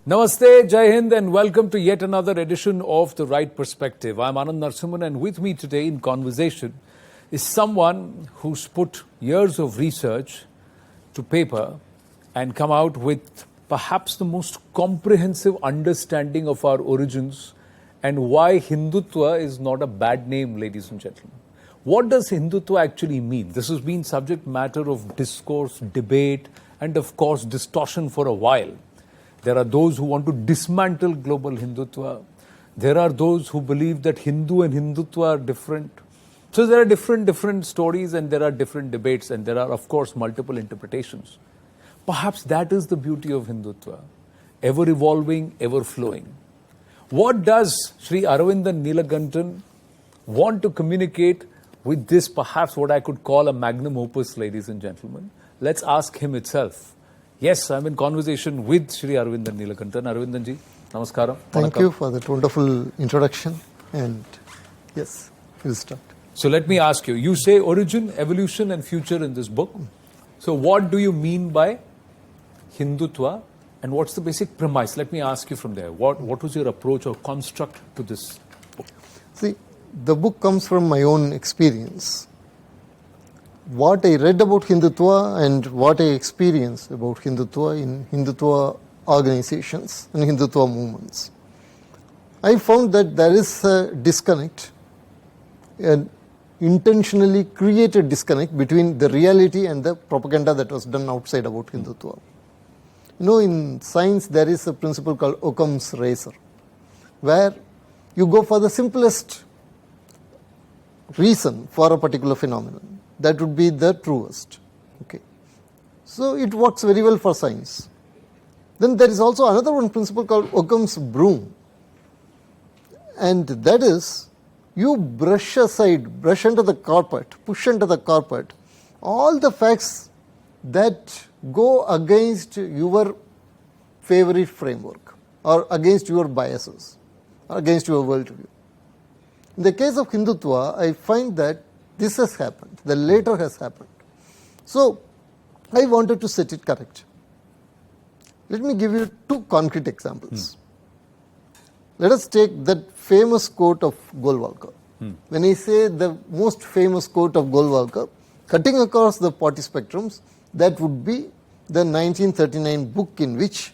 Namaste, Jai Hind, and welcome to yet another edition of The Right Perspective. I'm Anand Narasimhan, and with me today in conversation is someone who's put years of research to paper and come out with perhaps the most comprehensive understanding of our origins and why Hindutva is not a bad name, ladies and gentlemen. What does Hindutva actually mean? This has been subject matter of discourse, debate, and of course distortion for a while. There are those who want to dismantle global Hindutva. There are those who believe that Hindu and Hindutva are different. So there are different stories, and there are different debates, and there are of course multiple interpretations. Perhaps that is the beauty of Hindutva, ever evolving, ever flowing. What does Sri Aravindan Neelakandan want to communicate with this, perhaps what I could call a magnum opus, ladies and gentlemen? Let's ask him itself. Yes, I'm in conversation with Sri Aravindan Neelakandan. Aravindan ji, namaskaram. Thank you for that wonderful introduction. And yes, we'll start. So let me ask you, you say origin, evolution and future in this book. So what do you mean by Hindutva and what's the basic premise? Let me ask you from there. What was your approach or construct to this book? See, the book comes from my own experience. What I read about Hindutva and what I experienced about Hindutva in Hindutva organizations and Hindutva movements. I found that there is a disconnect, an intentionally created disconnect between the reality and the propaganda that was done outside about Hindutva. You know, in science there is a principle called Occam's razor, where you go for the simplest reason for a particular phenomenon. That would be the truest. Okay. So it works very well for science. Then there is also another one principle called Occam's broom. And that is, you brush aside, brush under the carpet, push under the carpet all the facts that go against your favorite framework or against your biases or against your worldview. In the case of Hindutva, I find that this has happened, the later has happened. So, I wanted to set it correct. Let me give you two concrete examples. Let us take that famous quote of Golwalkar. When I say the most famous quote of Golwalkar, cutting across the party spectrums, that would be the 1939 book in which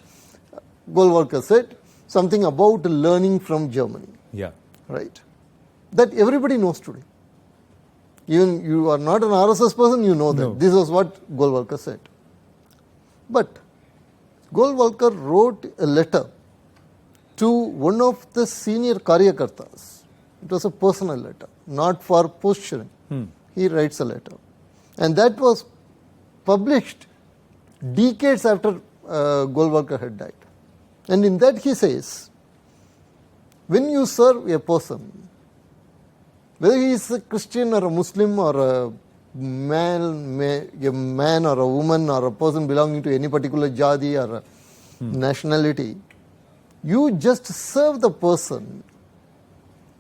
Golwalkar said something about learning from Germany. Yeah. Right. That everybody knows today. Even you are not an RSS person, you know that. No. This was what Golwalkar said. But Golwalkar wrote a letter to one of the senior Karyakartas. It was a personal letter, not for posturing. He writes a letter. And that was published decades after Golwalkar had died. And in that he says, when you serve a person, whether he is a Christian or a Muslim or a man or a woman or a person belonging to any particular jadi or a nationality, you just serve the person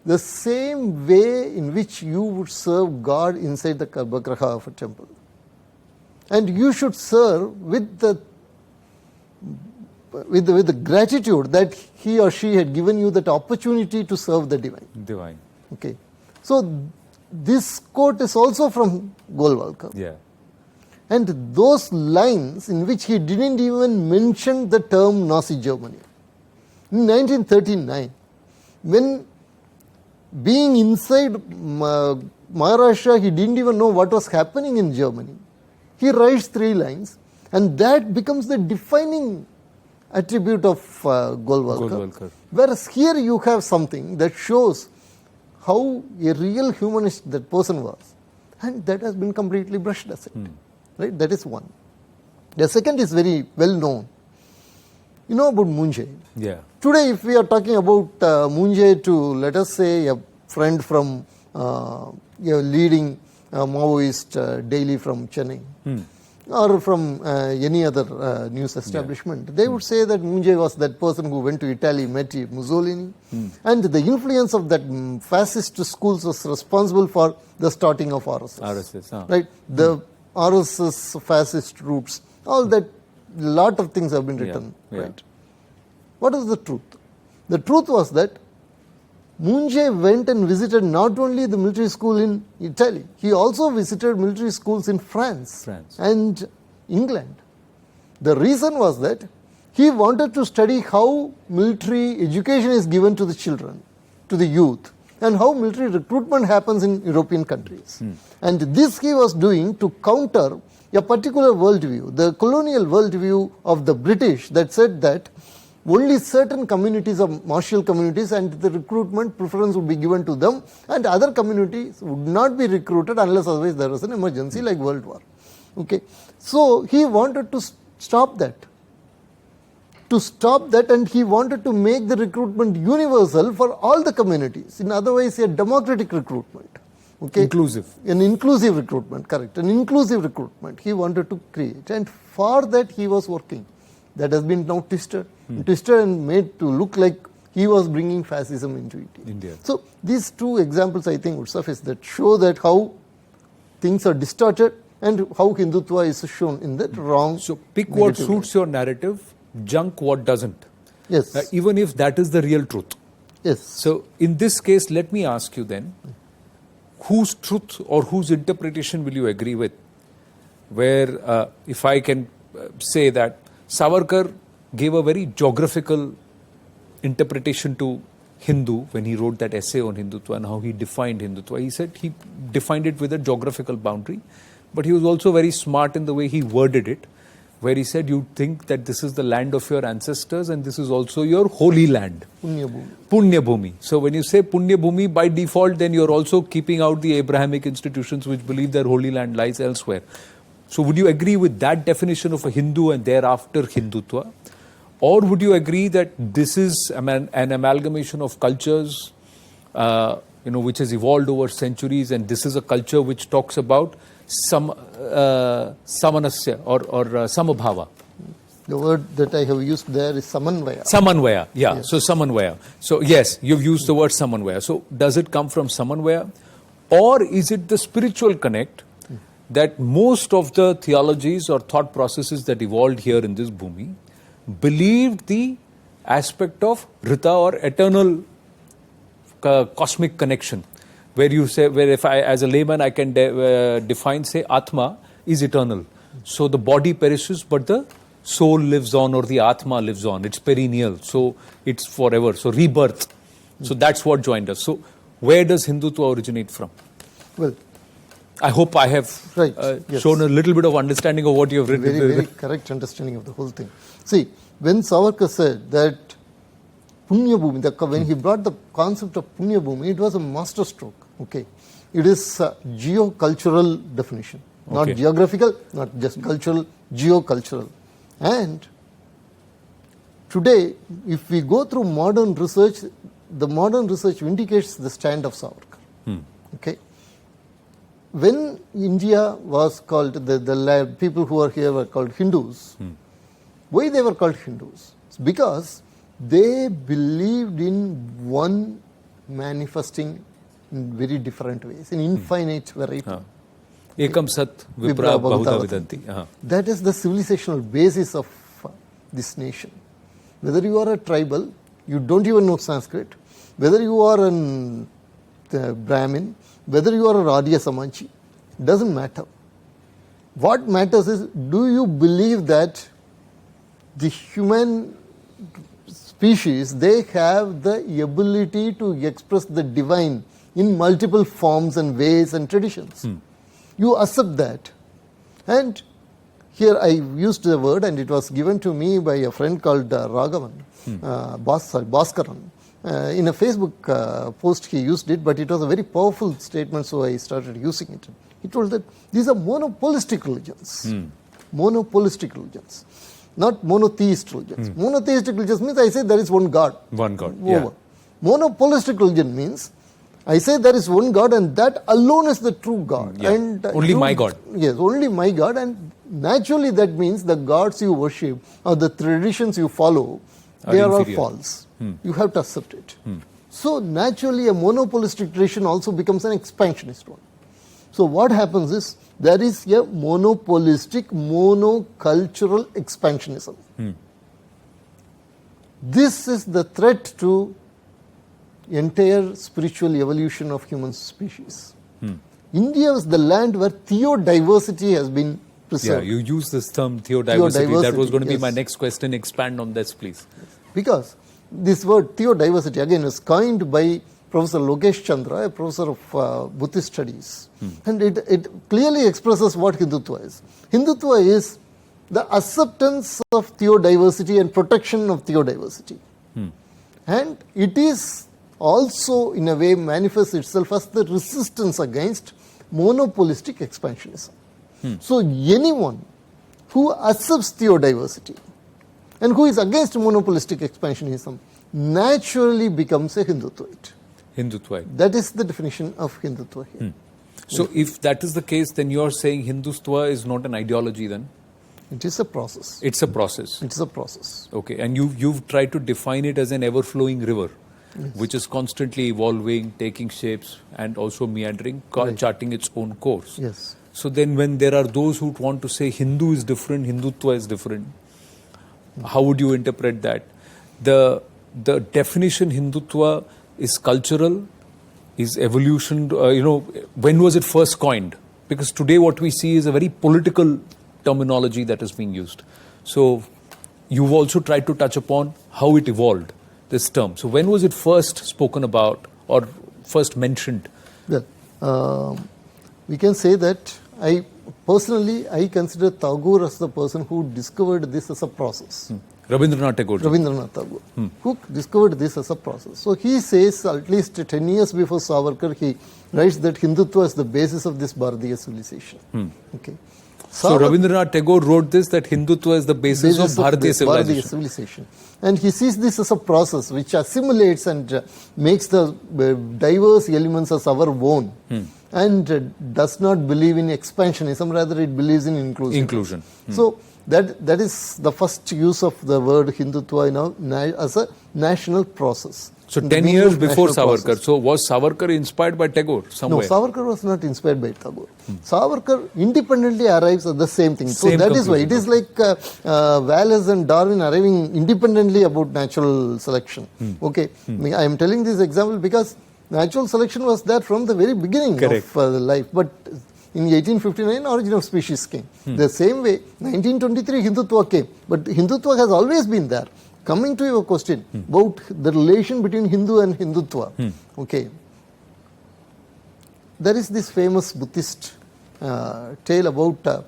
the same way in which you would serve God inside the Garbhagriha of a temple. And you should serve with the gratitude that he or she had given you that opportunity to serve the divine. Okay. So, this quote is also from Golwalkar. Yeah. And those lines in which he didn't even mention the term Nazi Germany. In 1939, when being inside Maharashtra, he didn't even know what was happening in Germany. He writes 3 lines, and that becomes the defining attribute of Golwalkar. Whereas here you have something that shows how a real humanist that person was, and that has been completely brushed aside. Right? That is one. The second is very well known. You know about Munje. Yeah. Today, if we are talking about Munje to, let us say, a friend from leading Maoist daily from Chennai, or from any other news establishment, they would say that Munje was that person who went to Italy, met Mussolini, and the influence of that fascist schools was responsible for the starting of RSS. Right? The RSS fascist roots, all that, lot of things have been written. Right? What is the truth? The truth was that Munje went and visited not only the military school in Italy, he also visited military schools in France. And England. The reason was that he wanted to study how military education is given to the children, to the youth, and how military recruitment happens in European countries. And this he was doing to counter a particular worldview, the colonial worldview of the British that said that only certain communities are martial communities and the recruitment preference would be given to them, and other communities would not be recruited unless otherwise there was an emergency like World War. Okay, so he wanted to stop that. And he wanted to make the recruitment universal for all the communities. In other words, a democratic recruitment. Okay? Inclusive. An inclusive recruitment, correct. An inclusive recruitment he wanted to create. And for that he was working. That has been now twisted and made to look like he was bringing fascism into India. So these two examples I think would suffice that show that how things are distorted and how Hindutva is shown in that wrong. So pick what suits your narrative, junk what doesn't. Yes. Even if that is the real truth. Yes. So in this case, let me ask you then, whose truth or whose interpretation will you agree with? Where if I can say that Savarkar gave a very geographical interpretation to Hindu when he wrote that essay on Hindutva and how he defined Hindutva. He said he defined it with a geographical boundary, but he was also very smart in the way he worded it, where he said you think that this is the land of your ancestors and this is also your holy land. Punya Bhumi. Punya Bhumi. So when you say Punya Bhumi, by default, then you're also keeping out the Abrahamic institutions which believe their holy land lies elsewhere. So would you agree with that definition of a Hindu and thereafter Hindutva? Or would you agree that this is an amalgamation of cultures, which has evolved over centuries, and this is a culture which talks about samanasya or samabhava? The word that I have used there is samanvaya. Samanvaya, yeah. Yes. So samanvaya. So yes, you've used the word samanvaya. So does it come from samanvaya? Or is it the spiritual connect that most of the theologies or thought processes that evolved here in this Bhumi believed the aspect of Rita or eternal cosmic connection, where you say, where if I, as a layman, I can define, say, Atma is eternal. So the body perishes, but the soul lives on, or the Atma lives on. It's perennial, so it's forever. So rebirth. So that's what joined us. So where does Hindutva originate from? Well, I hope I have shown a little bit of understanding of what you have written. Very correct understanding of the whole thing. See, when Savarkar said that Punya Bhumi, when he brought the concept of Punya Bhumi, it was a masterstroke. Okay, it is a geo-cultural definition, not geographical, not just cultural, geo-cultural. And today, if we go through modern research, the modern research indicates the stand of Savarkar. Okay. When India was called, the people who are here were called Hindus. Why they were called Hindus? It's because they believed in one manifesting in very different ways, in infinite variety. Ekam sat vipra bahuda vidanti. That is the civilizational basis of this nation. Whether you are a tribal, you don't even know Sanskrit, whether you are a Brahmin, whether you are a Radhya Samaji, doesn't matter. What matters is, do you believe that the human species, they have the ability to express the divine in multiple forms and ways and traditions? You accept that. And here I used the word, and it was given to me by a friend called Raghavan, Bhaskaran. In a Facebook post he used it, but it was a very powerful statement, so I started using it. He told that these are monopolistic religions. Monopolistic religions, not monotheist religions. Monotheistic religions means I say there is one God. One God, yeah. Monopolistic religion means I say there is one God and that alone is the true God. Yeah. And only my God. Yes, only my God, and naturally that means the gods you worship or the traditions you follow, they are all false. You have to accept it. So naturally a monopolistic tradition also becomes an expansionist one. So what happens is there is a monopolistic, monocultural expansionism. This is the threat to entire spiritual evolution of human species. India is the land where theodiversity has been preserved. Yeah, you use this term theodiversity. That was going to be my yes. next question. Expand on this, please. Because this word theodiversity again was coined by Professor Lokesh Chandra, a professor of Buddhist studies. And it clearly expresses what Hindutva is. Hindutva is the acceptance of theodiversity and protection of theodiversity. And it is also in a way manifests itself as the resistance against monopolistic expansionism. So anyone who accepts theodiversity and who is against monopolistic expansionism naturally becomes a Hindutvaite. Hindutva. That is the definition of Hindutva here. So if that is the case, then you are saying Hindutva is not an ideology then? It is a process. It's a process. It is a process. Okay, and you've tried to define it as an ever-flowing river, which is constantly evolving, taking shapes, and also meandering, charting its own course. Yes. So then when there are those who want to say Hindu is different, Hindutva is different, how would you interpret that? The definition Hindutva is cultural, is evolution, when was it first coined? Because today what we see is a very political terminology that is being used. So you've also tried to touch upon how it evolved, this term. So when was it first spoken about or first mentioned? Well, we can say that I consider Tagore as the person who discovered this as a process. Rabindranath Tagore. Rabindranath Tagore, who discovered this as a process. So he says at least 10 years before Savarkar, he writes that Hindutva is the basis of this Bharatiya civilization. Okay. So Rabindranath Tagore wrote this, that Hindutva is the basis of Bharatiya civilization. And he sees this as a process which assimilates and makes the diverse elements as our own. And does not believe in expansionism, rather it believes in inclusion. So that is the first use of the word Hindutva as a national process. So 10 years before Savarkar. Process. So was Savarkar inspired by Tagore somewhere? No, Savarkar was not inspired by Tagore. Savarkar independently arrives at the same thing. So that is why it is like Wallace and Darwin arriving independently about natural selection. Okay, I am telling this example because natural selection was there from the very beginning of life. But in 1859, origin of species came. The same way, 1923, Hindutva came. But Hindutva has always been there. Coming to your question about the relation between Hindu and Hindutva, okay, there is this famous Buddhist tale about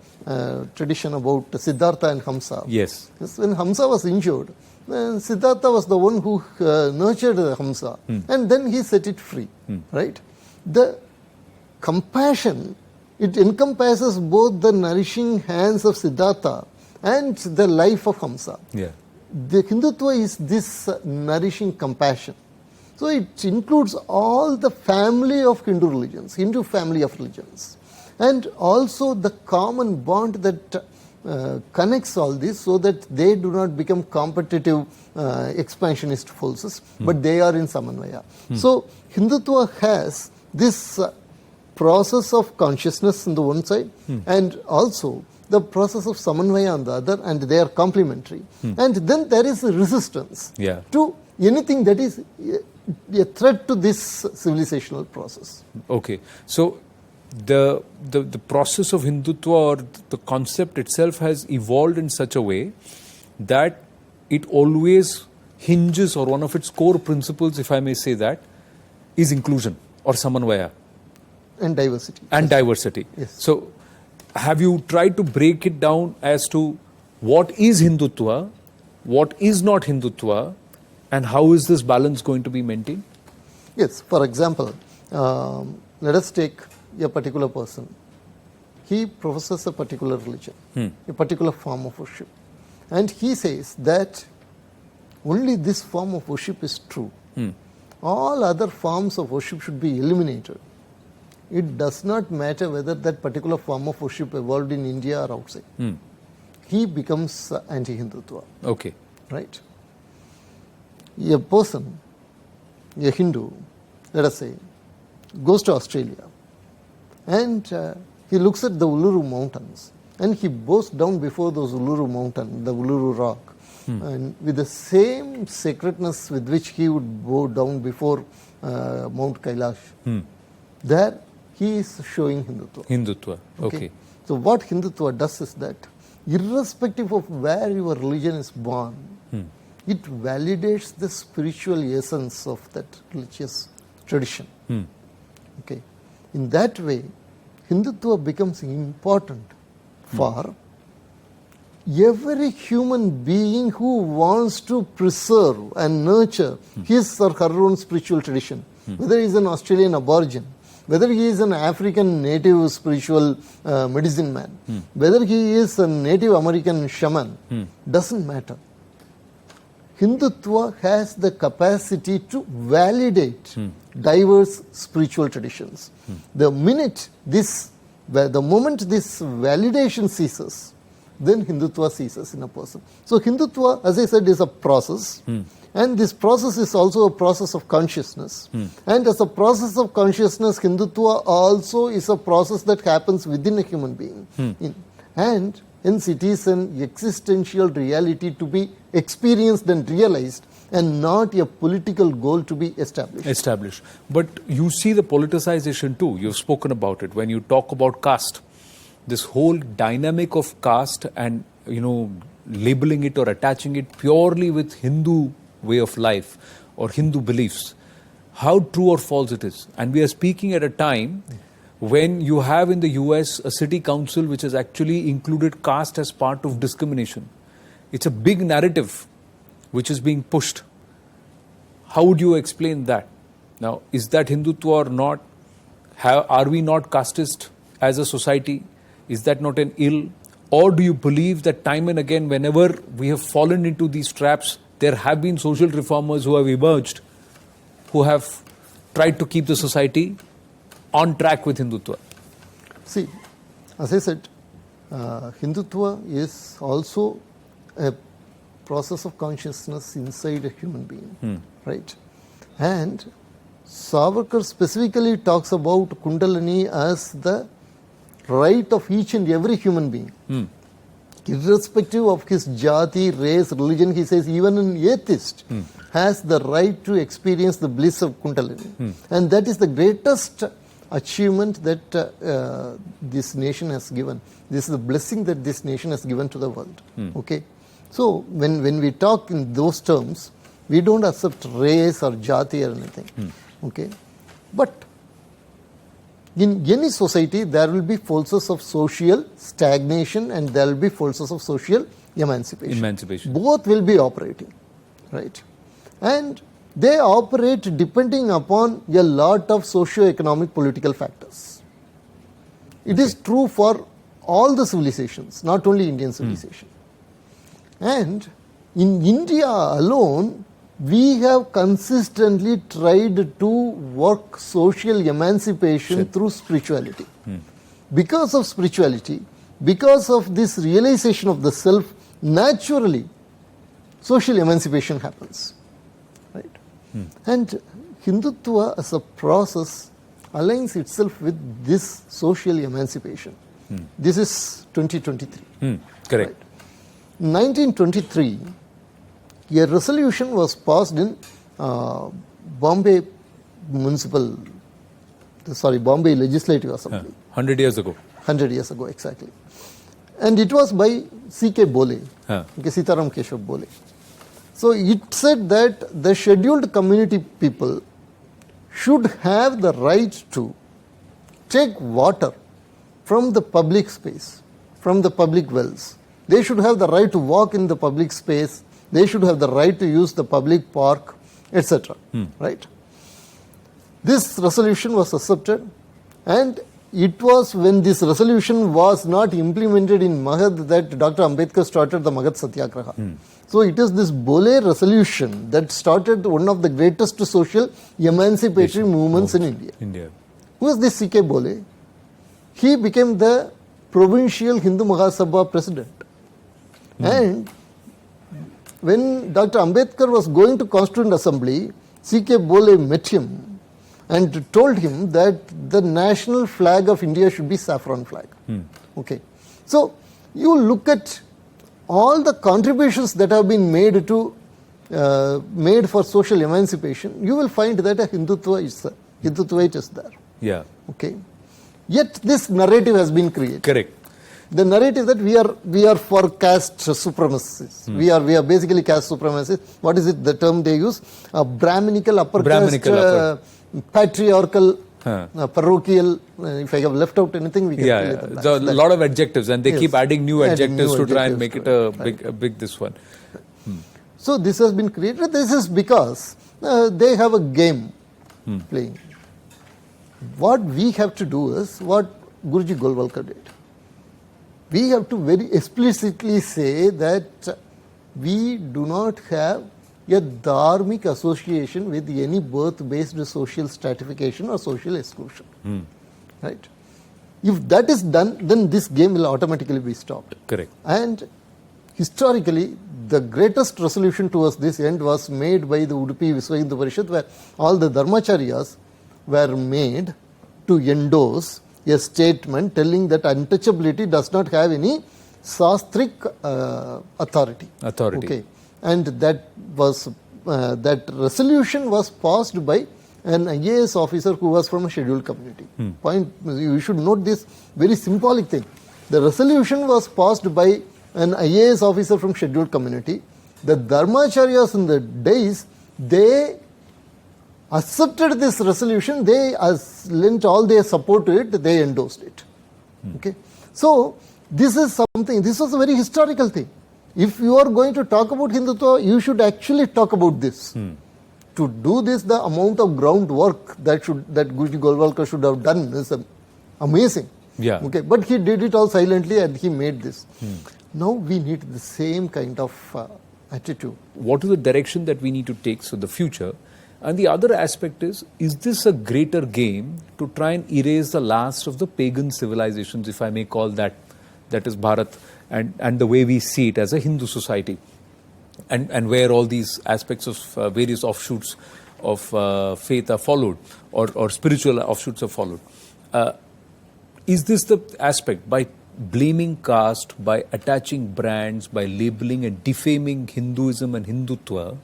tradition about Siddhartha and Hamsa. Yes. When Hamsa was injured, Siddhartha was the one who nurtured Hamsa, and then he set it free. Right? The compassion, it encompasses both the nourishing hands of Siddhartha and the life of Hamsa. Yeah. The Hindutva is this nourishing compassion. So it includes all the family of Hindu religions, Hindu family of religions, and also the common bond that connects all this so that they do not become competitive expansionist forces, but they are in Samanvaya. So Hindutva has this process of consciousness on the one side and also the process of Samanvaya on the other, and they are complementary. And then there is a resistance to anything that is a threat to this civilizational process. Okay. So the process of Hindutva or the concept itself has evolved in such a way that it always hinges, or one of its core principles, if I may say that, is inclusion or Samanvaya. And diversity. And diversity. Yes. So have you tried to break it down as to what is Hindutva, what is not Hindutva, and how is this balance going to be maintained? Yes. For example, let us take a particular person. He professes a particular religion, a particular form of worship. And he says that only this form of worship is true. All other forms of worship should be eliminated. It does not matter whether that particular form of worship evolved in India or outside. He becomes anti-Hindutva. Okay. Right? A person, a Hindu, let us say, goes to Australia and he looks at the Uluru Mountains and he bows down before those Uluru Mountains, the Uluru Rock, and with the same sacredness with which he would bow down before Mount Kailash. There he is showing Hindutva. Hindutva, okay. So what Hindutva does is that irrespective of where your religion is born, it validates the spiritual essence of that religious tradition. Okay. In that way, Hindutva becomes important for every human being who wants to preserve and nurture his or her own spiritual tradition, whether he is an Australian aborigine, whether he is an African native spiritual medicine man, whether he is a Native American shaman, doesn't matter. Hindutva has the capacity to validate diverse spiritual traditions. The moment this validation ceases, then Hindutva ceases in a person. So Hindutva, as I said, is a process, and this process is also a process of consciousness. And as a process of consciousness, Hindutva also is a process that happens within a human being. And hence it is an existential reality to be experienced and realized, and not a political goal to be established. But you see the politicization too. You've spoken about it when you talk about caste. This whole dynamic of caste and, labeling it or attaching it purely with Hindu way of life or Hindu beliefs. How true or false it is. And we are speaking at a time when you have in the US a city council which has actually included caste as part of discrimination. It's a big narrative which is being pushed. How would you explain that? Now, is that Hindutva or not? Are we not casteist as a society? Is that not an ill? Or do you believe that time and again, whenever we have fallen into these traps, there have been social reformers who have emerged, who have tried to keep the society on track with Hindutva? See, as I said, Hindutva is also a process of consciousness inside a human being, right? And Savarkar specifically talks about Kundalini as the right of each and every human being. Irrespective of his jati, race, religion, he says even an atheist has the right to experience the bliss of Kundalini. And that is the greatest achievement that this nation has given. This is the blessing that this nation has given to the world. Okay. So when we talk in those terms, we don't accept race or jati or anything. Okay. But in any society, there will be forces of social stagnation and there will be forces of social emancipation. Both will be operating, right? And they operate depending upon a lot of socio-economic political factors. It is true for all the civilizations, not only Indian civilization. And in India alone, we have consistently tried to work social emancipation through spirituality. Because of spirituality, because of this realization of the self, naturally, social emancipation happens. Right? And Hindutva as a process aligns itself with this social emancipation. This is 2023. Correct. Right? In 1923, a resolution was passed in Bombay Legislative Assembly. 100 years ago. 100 years ago, exactly. And it was by C.K. Bole, Sitaram Keshav Bole. So it said that the scheduled community people should have the right to take water from the public space, from the public wells. They should have the right to walk in the public space. They should have the right to use the public park, etc. Right? This resolution was accepted, and it was when this resolution was not implemented in Magad that Dr. Ambedkar started the Magad Satyagraha. So it is this Bole resolution that started one of the greatest social emancipatory movements in India. Who is this C.K. Bole? He became the provincial Hindu Mahasabha president. And when Dr. Ambedkar was going to Constituent Assembly, C.K. Bole met him and told him that the national flag of India should be saffron flag. Okay. So you look at all the contributions that have been made to made for social emancipation, you will find that a Hindutvaite is there. Yeah. Okay. Yet this narrative has been created. Correct. The narrative that we are for caste supremacists. We are basically caste supremacists. What is it? The term they use? A Brahminical upper caste, patriarchal, parochial. If I have left out anything, we can fill it in. So a lot of adjectives, and they keep adding new adjectives to try and make it a big this one. So this has been created. This is because they have a game playing. What we have to do is what Guruji Golwalkar did. We have to very explicitly say that we do not have a dharmic association with any birth-based social stratification or social exclusion. Right? If that is done, then this game will automatically be stopped. Correct. And historically, the greatest resolution towards this end was made by the Udupi Viswa Hindu Parishad, where all the dharmacharyas were made to endorse a statement telling that untouchability does not have any sastric authority. Okay, and that resolution was passed by an IAS officer who was from a scheduled community. Point, you should note this very symbolic thing. The resolution was passed by an IAS officer from scheduled community. The dharmacharyas in the days, they accepted this resolution, they lent all their support to it, they endorsed it. Okay. So this is something, this was a very historical thing. If you are going to talk about Hindutva, you should actually talk about this. To do this, the amount of groundwork that Guruji Golwalkar should have done is amazing. Yeah. Okay. But he did it all silently and he made this. Now we need the same kind of attitude. What is the direction that we need to take for the future? And the other aspect is this a greater game to try and erase the last of the pagan civilizations, if I may call that is Bharat, and the way we see it as a Hindu society, and where all these aspects of various offshoots of faith are followed, or spiritual offshoots are followed. Is this the aspect, by blaming caste, by attaching brands, by labeling and defaming Hinduism and Hindutva,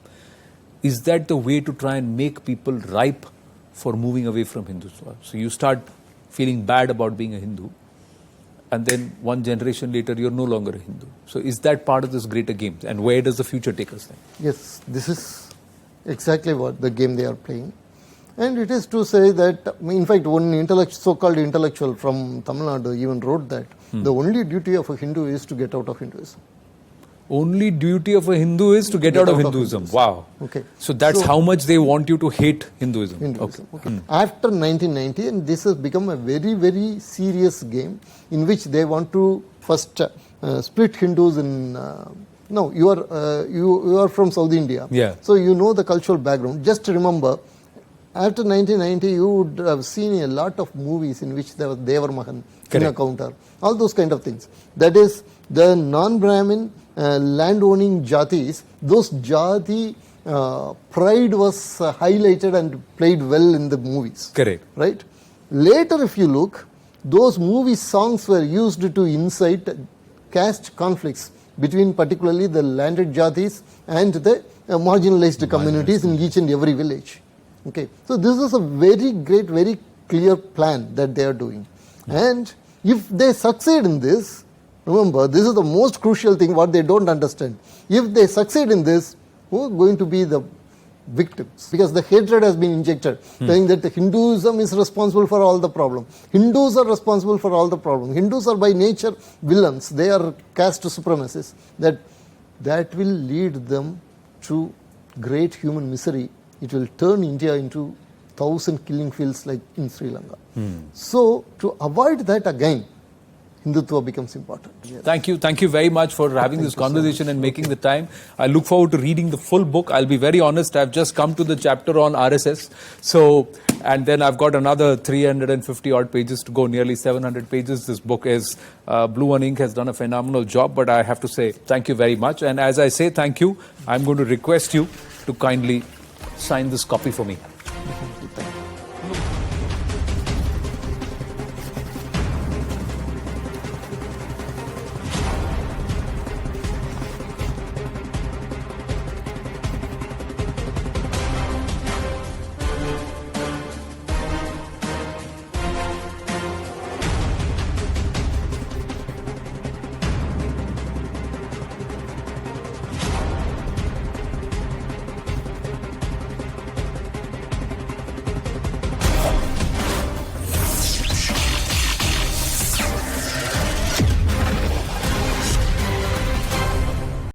is that the way to try and make people ripe for moving away from Hindutva? So you start feeling bad about being a Hindu, and then one generation later you're no longer a Hindu. So is that part of this greater game? And where does the future take us then? Yes, this is exactly what the game they are playing. And it is to say that, in fact, one so-called intellectual from Tamil Nadu even wrote that the only duty of a Hindu is to get out of Hinduism. Only duty of a Hindu is to get out of Hinduism. Wow. Okay. So that's how much they want you to hate Hinduism. Okay. After 1990, and this has become a very, very serious game in which they want to first split Hindus in. No, you are from South India. Yeah. So you know the cultural background. Just remember, after 1990, you would have seen a lot of movies in which there was Devar Mahan, Inna Counter, all those kind of things. That is, the non-Brahmin land-owning jatis, those jati pride was highlighted and played well in the movies. Correct. Right? Later, if you look, those movie songs were used to incite caste conflicts between particularly the landed jatis and the marginalized communities in each and every village. Okay, so this is a very great, very clear plan that they are doing. And if they succeed in this, remember, this is the most crucial thing what they don't understand. If they succeed in this, who are going to be the victims? Because the hatred has been injected, saying that the Hinduism is responsible for all the problem. Hindus are responsible for all the problem. Hindus are by nature villains. They are caste supremacists. That will lead them to great human misery. It will turn India into 1,000 killing fields like in Sri Lanka. So, to avoid that again, Hindutva becomes important. Yes. Thank you very much for having this conversation and making the time. I look forward to reading the full book. I'll be very honest, I've just come to the chapter on RSS. So, and then I've got another 350 odd pages to go, nearly 700 pages. This book is, Blue One Ink has done a phenomenal job, but I have to say thank you very much. And as I say thank you, I'm going to request you to kindly sign this copy for me.